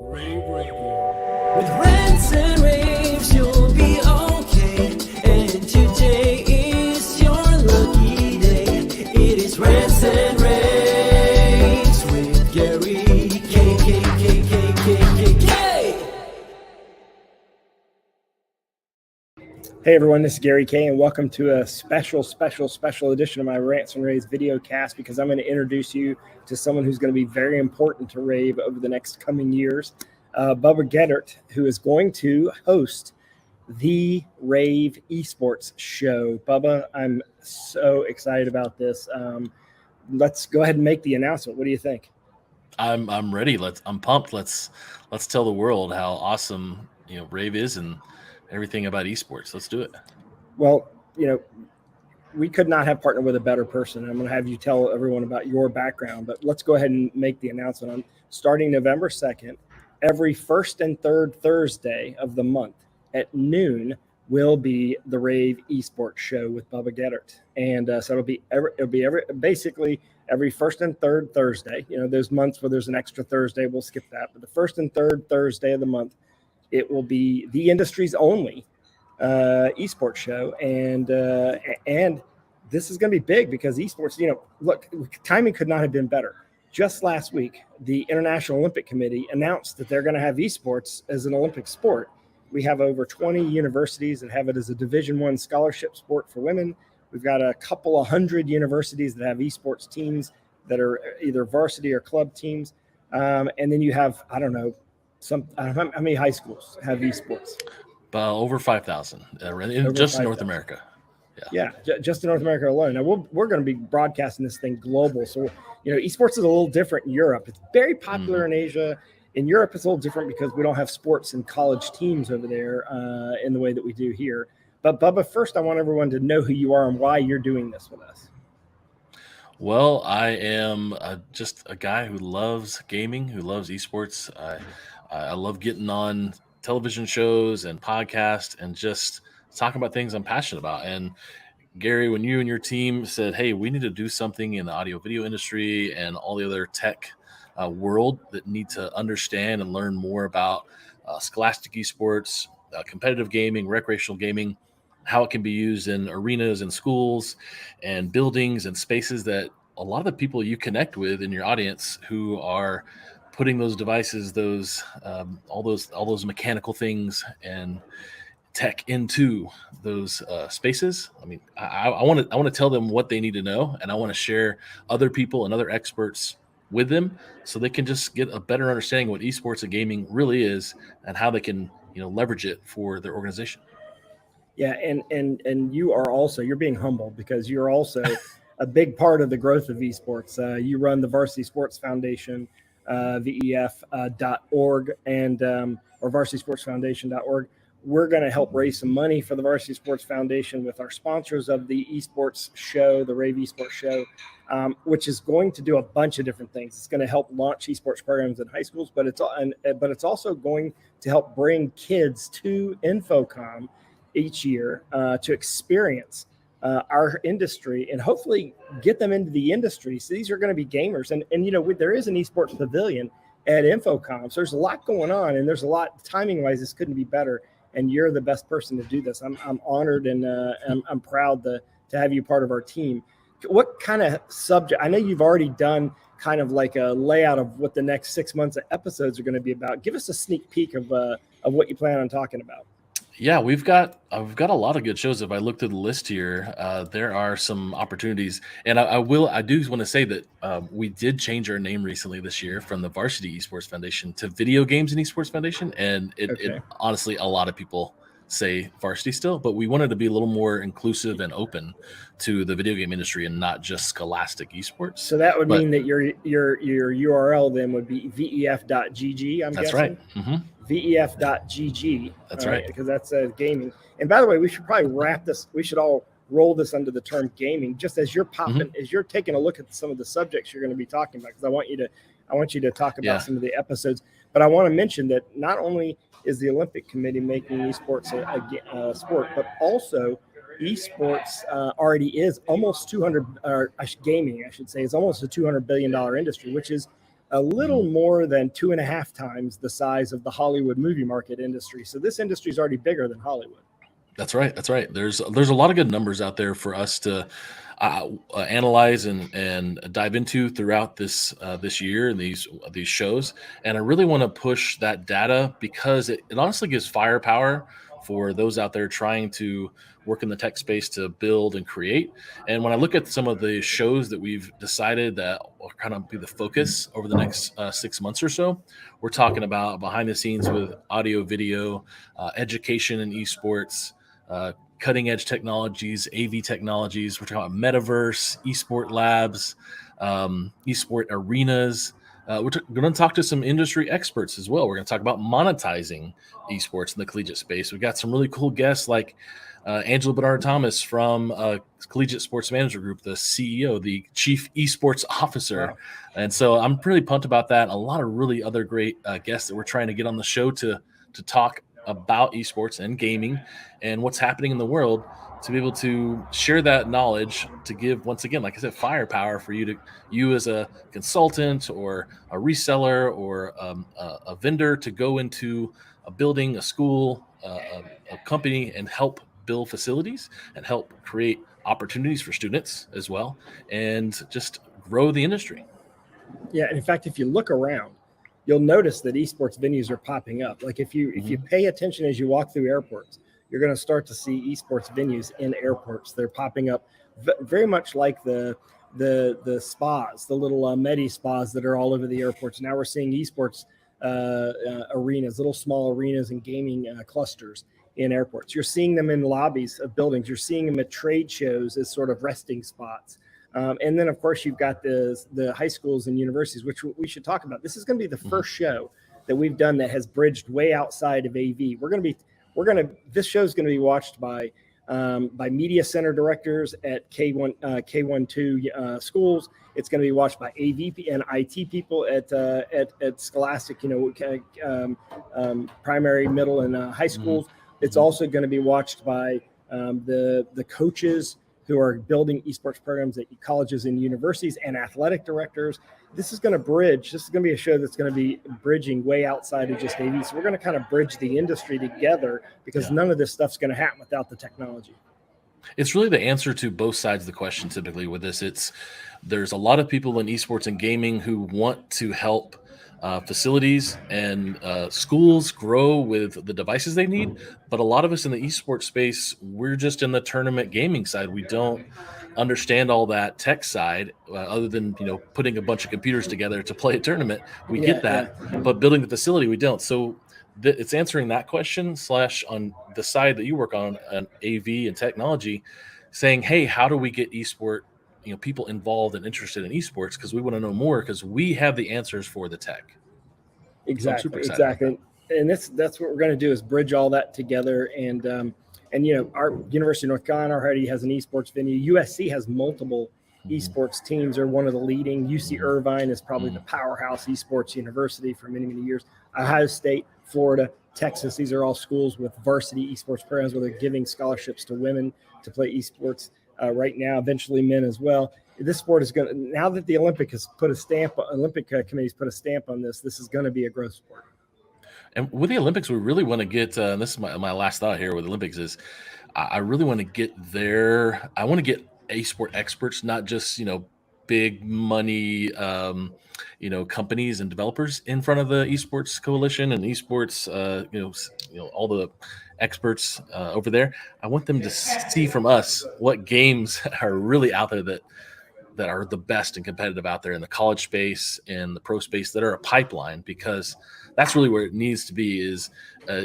rAVe Radio. With rants and raves, you'll be okay. And today is your lucky day. It is rants and raves with Gary K. Hey everyone, this is Gary K, and welcome to a special edition of my Rants and Raves video cast, because I'm going to introduce you to someone who's going to be very important to rAVe over the next coming years, Bubba Geddert, who is going to host the rAVe Esports show. Bubba, I'm so excited about this. Let's go ahead and make the announcement. What do you think? I'm ready. I'm pumped. Let's tell the world how awesome rAVe is and everything about esports. Let's do it. Well, we could not have partnered with a better person. I'm going to have you tell everyone about your background, but let's go ahead and make the announcement. On starting November 2nd, every first and third Thursday of the month at noon will be the rAVe Esports show with Bubba Geddert. And so it'll be every first and third Thursday. Those months where there's an extra Thursday, we'll skip that. But the first and third Thursday of the month, it will be the industry's only esports show, and this is going to be big because esports. Look, timing could not have been better. Just last week, the International Olympic Committee announced that they're going to have esports as an Olympic sport. We have over 20 universities that have it as a Division I scholarship sport for women. We've got a couple of hundred universities that have esports teams that are either varsity or club teams, and then you have I don't know how many high schools have esports? Over 5,000 just in North America. Yeah, just in North America alone. Now we're going to be broadcasting this thing global. So esports is a little different in Europe. It's very popular in Asia. In Europe, it's a little different because we don't have sports and college teams over there in the way that we do here. But Bubba, first I want everyone to know who you are and why you're doing this with us. Well, I am just a guy who loves gaming, who loves esports. I love getting on television shows and podcasts and just talking about things I'm passionate about. And Gary, when you and your team said, hey, we need to do something in the audio video industry and all the other tech world that need to understand and learn more about scholastic esports, competitive gaming, recreational gaming, how it can be used in arenas and schools and buildings and spaces that a lot of the people you connect with in your audience who are putting those devices, all those mechanical things and tech into those spaces. I mean, I want to tell them what they need to know, and I want to share other people and other experts with them so they can just get a better understanding of what esports and gaming really is and how they can leverage it for their organization. Yeah, and you're being humble because you're also a big part of the growth of esports. You run the Varsity Sports Foundation, VEF.org and or VarsitySportsFoundation.org. We're going to help raise some money for the Varsity Sports Foundation with our sponsors of the esports show, the rAVe Esports show, which is going to do a bunch of different things. It's going to help launch esports programs in high schools, but it's also going to help bring kids to Infocom each year to experience our industry and hopefully get them into the industry. So these are going to be gamers. And there is an esports pavilion at Infocom. So there's a lot going on, and there's a lot timing wise. This couldn't be better. And you're the best person to do this. I'm honored and I'm proud to have you part of our team. What kind of subject? I know you've already done kind of like a layout of what the next 6 months of episodes are going to be about. Give us a sneak peek of what you plan on talking about. Yeah, we've got a lot of good shows. If I look through the list here, there are some opportunities, and I do want to say that we did change our name recently this year from the Varsity Esports Foundation to Video Games and Esports Foundation, and it honestly, a lot of people say varsity still, but we wanted to be a little more inclusive and open to the video game industry and not just scholastic esports. So that would mean that your URL then would be vef.gg. I'm guessing. That's right. Mm-hmm. vef.gg. That's right. Because that's gaming. And by the way, we should probably wrap this. We should all roll this under the term gaming, just as you're popping, as you're taking a look at some of the subjects you're going to be talking about, because I want you to talk about some of the episodes. But I want to mention that not only is the Olympic Committee making esports a sport, but also esports already is almost 200, or gaming, I should say, is almost a $200 billion industry, which is a little more than 2.5 times the size of the Hollywood movie market industry. So this industry is already bigger than Hollywood. That's right. That's right. There's a lot of good numbers out there for us to analyze and dive into throughout this year and these shows. And I really want to push that data because it honestly gives firepower for those out there trying to work in the tech space to build and create. And when I look at some of the shows that we've decided that will kind of be the focus over the next 6 months or so, we're talking about behind the scenes with audio, video, education and esports, cutting edge technologies, AV technologies. We're talking about metaverse, esport labs, esport arenas. We're going to talk to some industry experts as well. We're going to talk about monetizing esports in the collegiate space. We've got some really cool guests like Angela Bernard Thomas from Collegiate Sports Management Group, the CEO, the Chief Esports Officer. Wow. And so I'm really pumped about that. A lot of really other great guests that we're trying to get on the show to talk about esports and gaming and what's happening in the world, to be able to share that knowledge, to give, once again, like I said, firepower for you as a consultant or a reseller or a vendor to go into a building, a school, a company, and help build facilities and help create opportunities for students as well, and just grow the industry. Yeah, and in fact, if you look around, you'll notice that esports venues are popping up. Like if you pay attention as you walk through airports, you're going to start to see esports venues in airports. They're popping up very much like the spas, the little Medi spas that are all over the airports. Now we're seeing esports arenas, little small arenas and gaming clusters in airports. You're seeing them in lobbies of buildings. You're seeing them at trade shows as sort of resting spots. And then, of course, you've got the high schools and universities, which we should talk about. This is going to be the first show that we've done that has bridged way outside of AV. This show is going to be watched by media center directors at K12 schools. It's going to be watched by AV and IT people at Scholastic, primary, middle, and high schools. It's also going to be watched by the coaches who are building esports programs at colleges and universities, and athletic directors. This is going to be a show that's going to be bridging way outside of just AV. So we're going to kind of bridge the industry together, because none of this stuff's going to happen without the technology. It's really the answer to both sides of the question. Typically with this, there's a lot of people in esports and gaming who want to help facilities and schools grow with the devices they need. But a lot of us in the esports space, we're just in the tournament gaming side. We don't understand all that tech side, other than putting a bunch of computers together to play a tournament. We get that, but building the facility, we don't. So it's answering that question / on the side that you work on AV and technology, saying, hey, how do we get esport people involved and interested in esports, because we want to know more, because we have the answers for the tech. Exactly. And that's what we're going to do, is bridge all that together. And our University of North Carolina already has an esports venue. USC has multiple esports teams. They're one of the leading. UC Irvine is probably the powerhouse esports university for many, many years. Ohio State, Florida, Texas, these are all schools with varsity esports programs where they're giving scholarships to women to play esports right now, eventually men as well. This sport is going to, now that the Olympic committee's put a stamp on this is going to be a growth sport. And with the Olympics, we really want to get, and this is my last thought here with the Olympics, is I really want to get there. I want to get esport experts, not just, big money, companies and developers in front of the esports coalition and esports, all the experts over there. I want them to see from us what games are really out there that are the best and competitive out there in the college space and the pro space, that are a pipeline, because that's really where it needs to be, is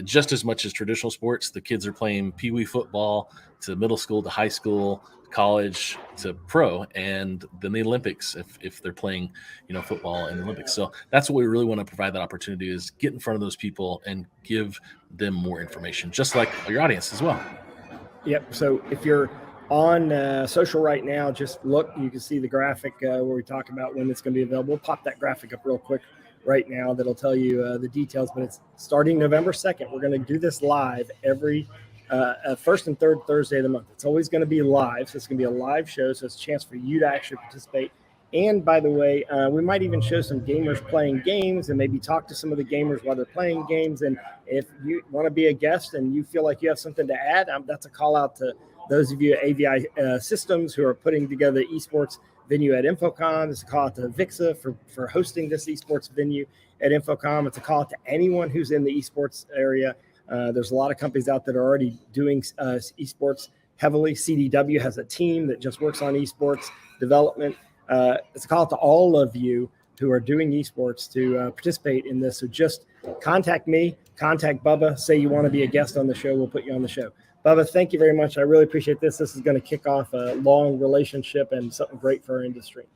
just as much as traditional sports. The kids are playing peewee football to middle school to high school, college to pro, and then the Olympics if they're playing football in the Olympics. So that's what we really want to provide, that opportunity, is get in front of those people and give them more information, just like your audience as well. Yep. So if you're on social right now, just look, you can see the graphic where we talk about when it's going to be available. We'll pop that graphic up real quick right now. That'll tell you the details, but it's starting November 2nd. We're going to do this live every first and third Thursday of the month. It's always going to be live. So it's going to be a live show. So it's a chance for you to actually participate And by the way, we might even show some gamers playing games and maybe talk to some of the gamers while they're playing games. And if you want to be a guest and you feel like you have something to add, that's a call out to those of you at AVI Systems who are putting together the esports venue at InfoComm. It's a call out to VIXA for hosting this esports venue at InfoComm. It's a call out to anyone who's in the esports area. There's a lot of companies out that are already doing esports heavily. CDW has a team that just works on esports development. It's a call out to all of you who are doing esports to participate in this. So just contact me, contact Bubba, say you want to be a guest on the show. We'll put you on the show. Bubba, thank you very much. I really appreciate this. This is going to kick off a long relationship and something great for our industry.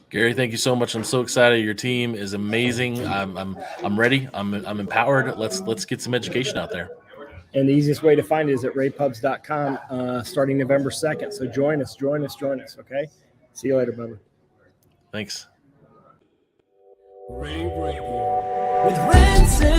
Gary, thank you so much. I'm so excited. Your team is amazing. I'm ready. I'm empowered. Let's get some education out there. And the easiest way to find it is at ravepubs.com starting November 2nd. So join us. Okay. See you later, Bubba. Thanks. rAVe Radio with Rance and